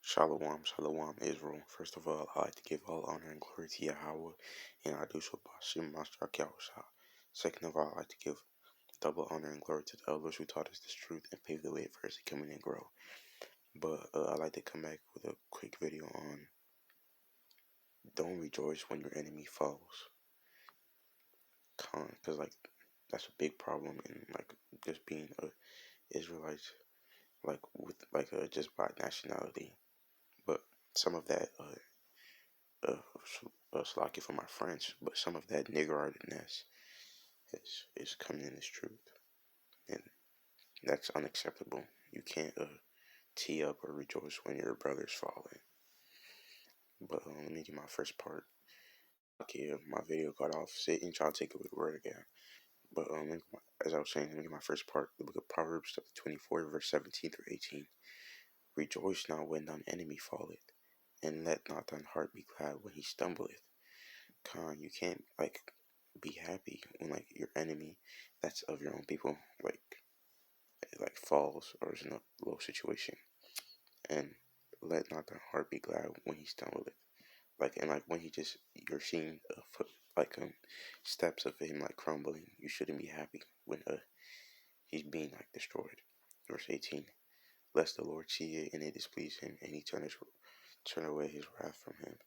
Shalom, shalom, Israel. First of all, I'd like to give all honor and glory to Yahweh, and I do so by Shem Master Yahushua. Second of all, I'd like to give double honor and glory to the elders who taught us this truth and paved the way for us to come in and grow. But I'd like to come back with a quick video on don't rejoice when your enemy falls. Because that's a big problem in just being a Israelite, with just by nationality. But some of that slacking for my French, but some of that niggerheartedness is coming in as truth, and that's unacceptable. You can't tee up or rejoice when your brother's falling. But let me get my first part. Okay, my video got off. Satan trying to take away the word again. But as I was saying, let me get my first part. The book of Proverbs, chapter 24, verse 17 through 18. Rejoice not when thine enemy falleth, and let not thine heart be glad when he stumbleth. You can't be happy when your enemy that's of your own people falls or is in a low situation, and let not thy heart be glad when he stumbleth. When he just you're seeing a foot steps of him crumbling, you shouldn't be happy when he's being destroyed. Verse 18. Lest the Lord see it and it displease him, and he turn away his wrath from him.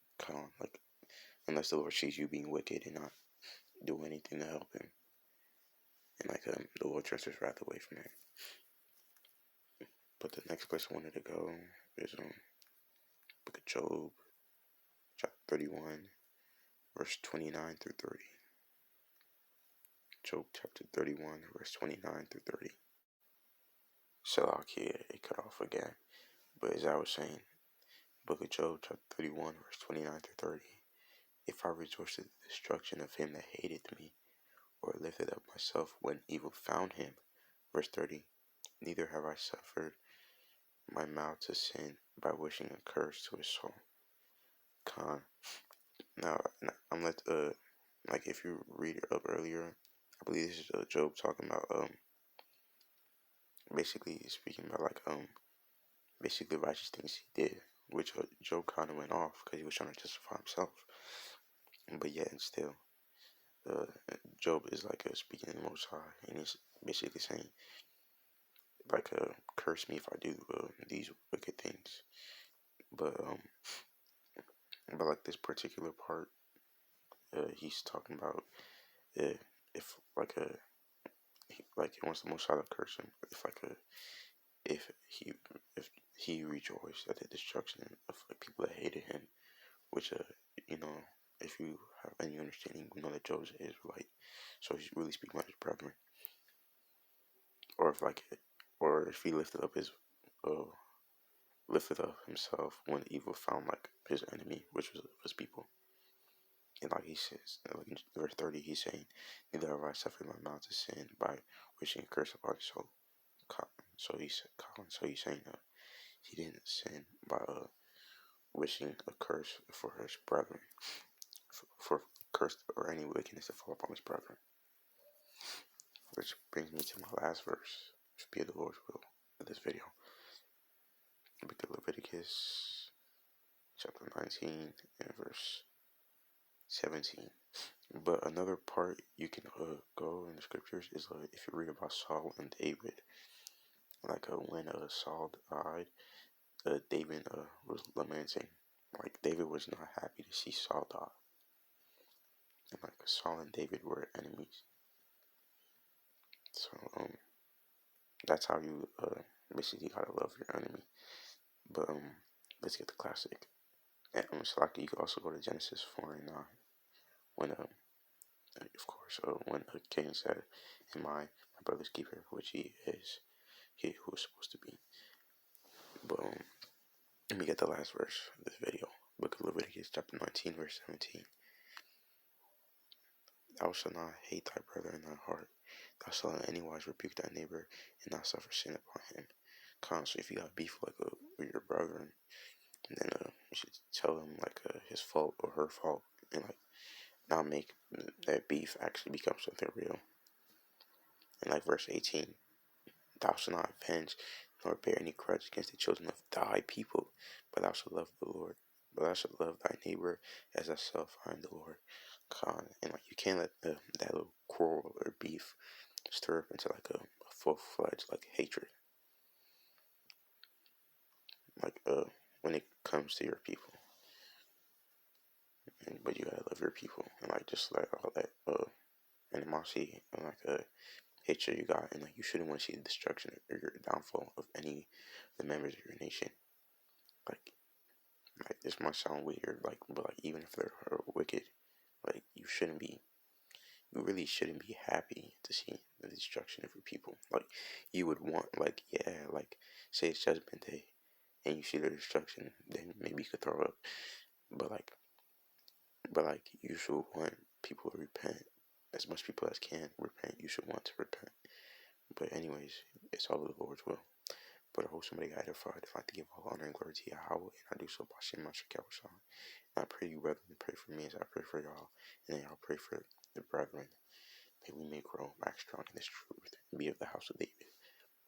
Unless the Lord sees you being wicked and not do anything to help him, and the Lord turns his wrath away from him. But the next place I wanted to go is book of Job, chapter 31, verse 29 through 30. Job chapter 31, verse 29 through 30. Salakia, it cut off again. But as I was saying, book of Job chapter 31, verse 29 through 30. If I rejoiced at the destruction of him that hated me, or lifted up myself when evil found him. Verse 30. Neither have I suffered my mouth to sin by wishing a curse to his soul. Now I'm if you read it up earlier, I believe this is Job talking about basically speaking about basically righteous things he did, which Job kind of went off because he was trying to justify himself. But yet and still, Job is speaking in the Most High, and he's basically saying curse me if I do these wicked things. But this particular part, he's talking about if he wants the Most High to curse him if he rejoiced at the destruction of people that hated him, which if you have any understanding, we know that Job's an Israelite, so he's really speaking about his brethren. Or if he lifted up himself when evil found his enemy, which was his people. And he says, in verse 30, he's saying, neither have I suffered my mouth to sin by wishing a curse upon his soul. So he's saying he didn't sin by wishing a curse for his brethren, for curse or any wickedness to fall upon his brethren. Which brings me to my last verse, if be the Lord's will, of this video. Book of Leviticus, chapter 19, and verse 17. But another part you can go in the scriptures is if you read about Saul and David, when Saul died, David was lamenting. David was not happy to see Saul die, and Saul and David were enemies. So that's how you basically gotta love your enemy. But let's get the classic. And you can also go to Genesis 4 and 9 when of course when Cain said, "Am I my brother's keeper?" Which he is, he who is supposed to be. But let me get the last verse of this video. Book of Leviticus, chapter 19, verse 17. Thou shalt not hate thy brother in thy heart. Thou shalt in any wise rebuke thy neighbor, and not suffer sin upon him. So if you got beef with your brother, then you should tell him his fault or her fault, and not make that beef actually become something real. And verse 18, thou shalt not avenge nor bear any grudge against the children of thy people, but thou shalt love the Lord. But thou shalt love thy neighbor as thyself. I am the Lord. God. And like you can't let that little quarrel or beef stir up into like a full-fledged like hatred. Like when it comes to your people. But you gotta love your people and like just like all that animosity and like hatred you got, and like you shouldn't want to see the destruction or your downfall of any of the members of your nation. Like this might sound weird, like but like even if they're wicked, like you really shouldn't be happy to see the destruction of your people. Like you would want, like yeah, like say it's Judgment Day, and you see the destruction, then maybe you could throw up. But like you should want people to repent. As much people as can repent, you should want to repent. But anyways, it's all of the Lord's will. But I hope somebody got edified. If I to give all honor and glory to Yahweh, and I do so by Shem Mashakawashan. And I pray you, brethren, pray for me as I pray for y'all, and then I'll pray for the brethren, that we may grow back strong in this truth and be of the house of David.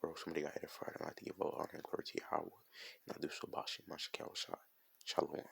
Or somebody got edified, and I like to give all honor and glory to Yahweh, and I do so by Shem Mashakawashan. Shalom.